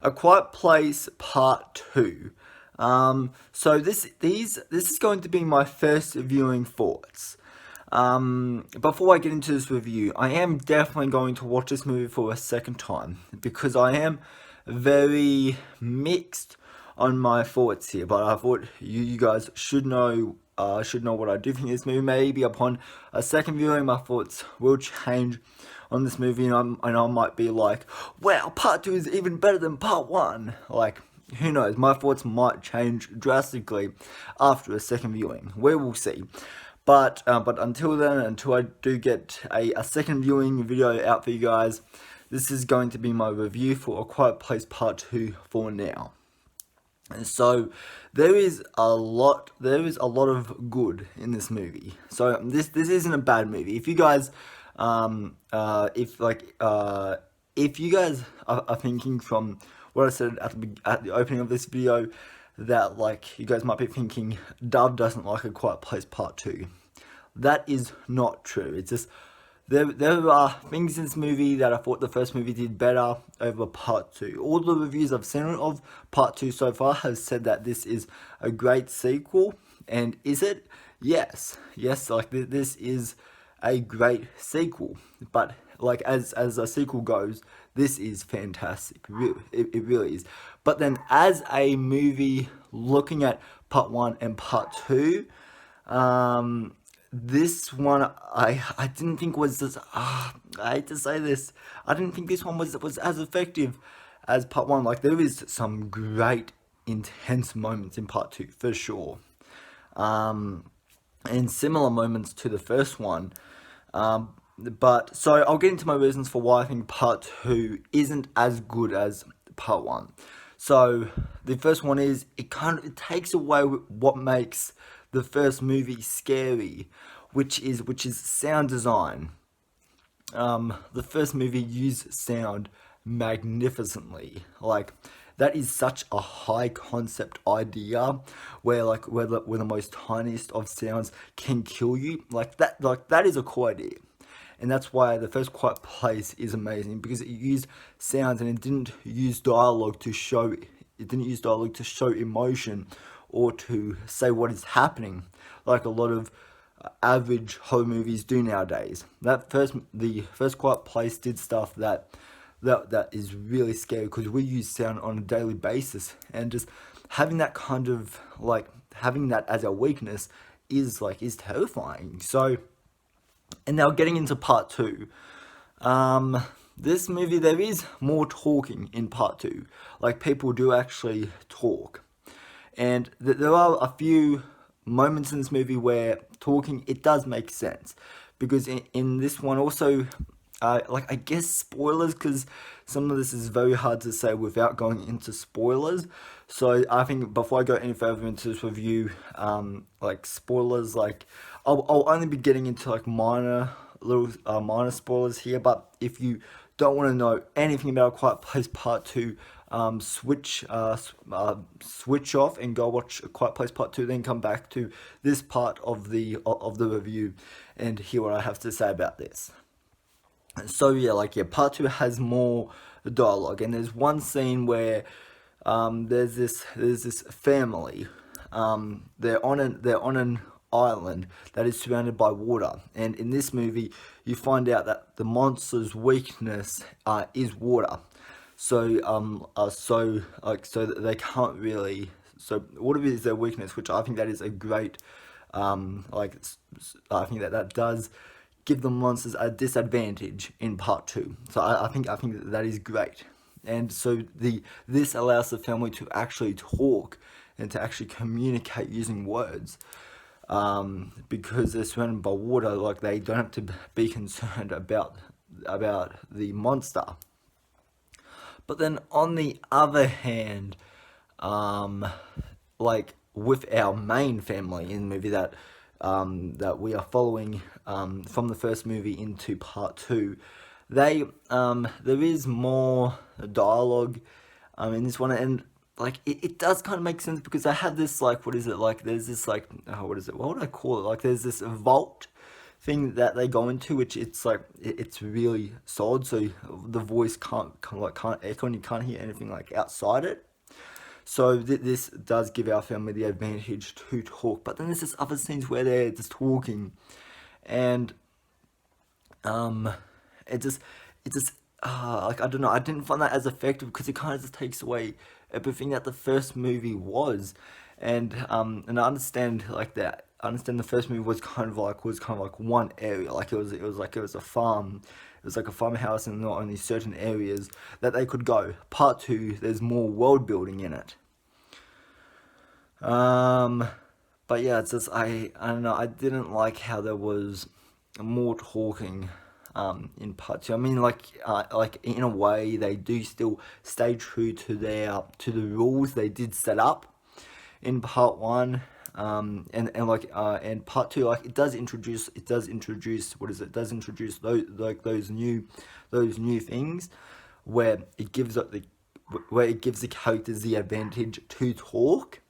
A Quiet Place Part 2. So this is going to be my first viewing thoughts. Before I get into this review, I am definitely going to watch this movie for a second time because I am very mixed on my thoughts here. But I thought you guys should know what I do think of this movie. Maybe upon a second viewing, my thoughts will change on this movie, and I might be like, wow, part 2 is even better than part 1. Like, who knows? My thoughts might change drastically after a second viewing. We will see. But until then, until I do get a second viewing video out for you guys, this is going to be my review for A Quiet Place Part 2 for now. And so there is a lot of good in this movie. So this isn't a bad movie. If you guys if you guys are thinking from what I said at the opening of this video, that like you guys might be thinking Dove doesn't like A Quiet Place Part 2. That is not true. It's just there are things in this movie that I thought the first movie did better over part 2. All the reviews I've seen of part 2 so far have said that this is a great sequel. And is it? Yes, like this is a great sequel. But like as a sequel goes, this is fantastic. It really is. But then as a movie, looking at part 1 and part 2, this one I didn't think was as I hate to say this, I didn't think this one was as effective as part 1. Like there is some great intense moments in part 2 for sure, and similar moments to the first one. But so I'll get into my reasons for why I think part 2 isn't as good as part 1. So the first one is it takes away what makes the first movie scary, which is sound design. The first movie used sound magnificently. Like that is such a high concept idea where the most tiniest of sounds can kill you. Like that is a cool idea. And that's why the first Quiet Place is amazing, because it used sounds and it didn't use dialogue to show emotion or to say what is happening, like a lot of average horror movies do nowadays. The first Quiet Place did stuff that is really scary, because we use sound on a daily basis, and just having that having that as a weakness is terrifying. So, and now getting into part 2. This movie, there is more talking in part 2. Like people do actually talk. And there are a few moments in this movie where talking, it does make sense. Because in this one also, I guess spoilers, because some of this is very hard to say without going into spoilers. So I think before I go any further into this review, spoilers, I'll only be getting into minor spoilers here. But if you don't want to know anything about Quiet Place Part 2, switch off and go watch A Quiet Place Part 2, then come back to this part of the review and hear what I have to say about this. So part 2 has more dialogue, and there's one scene where there's this family. They're on an island that is surrounded by water, and in this movie you find out that the monster's weakness is water. So that they can't really. So water is their weakness, which I think that is a great. I think that does give the monsters a disadvantage in part 2. So I think that is great, and so this allows the family to actually talk and to actually communicate using words. Because they're surrounded by water, they don't have to be concerned about the monster. But then on the other hand, with our main family in the movie that we are following from the first movie into part 2, there is more dialogue in this one, and it does kind of make sense, because I have this there's this what would I call it, there's this vault thing that they go into, which it's like it's really solid, so the voice can't echo and you can't hear anything like outside it. So this does give our family the advantage to talk. But then there's this other scenes where they're just talking, and um, it just it just like I don't know. I didn't find that as effective because it kind of just takes away everything that the first movie was, and I understand like that. I understand the first movie was kind of like one area, like it was a farm. It was like a farmhouse, and not only certain areas that they could go. Part two, there's more world building in it. Um, but yeah, it's just I don't know. I didn't like how there was more talking in part two. I mean, like in a way, they do still stay true to their to the rules they did set up in part one. And part two, like it does introduce what is it? It does introduce those new things where it gives up the where it gives the characters the advantage to talk.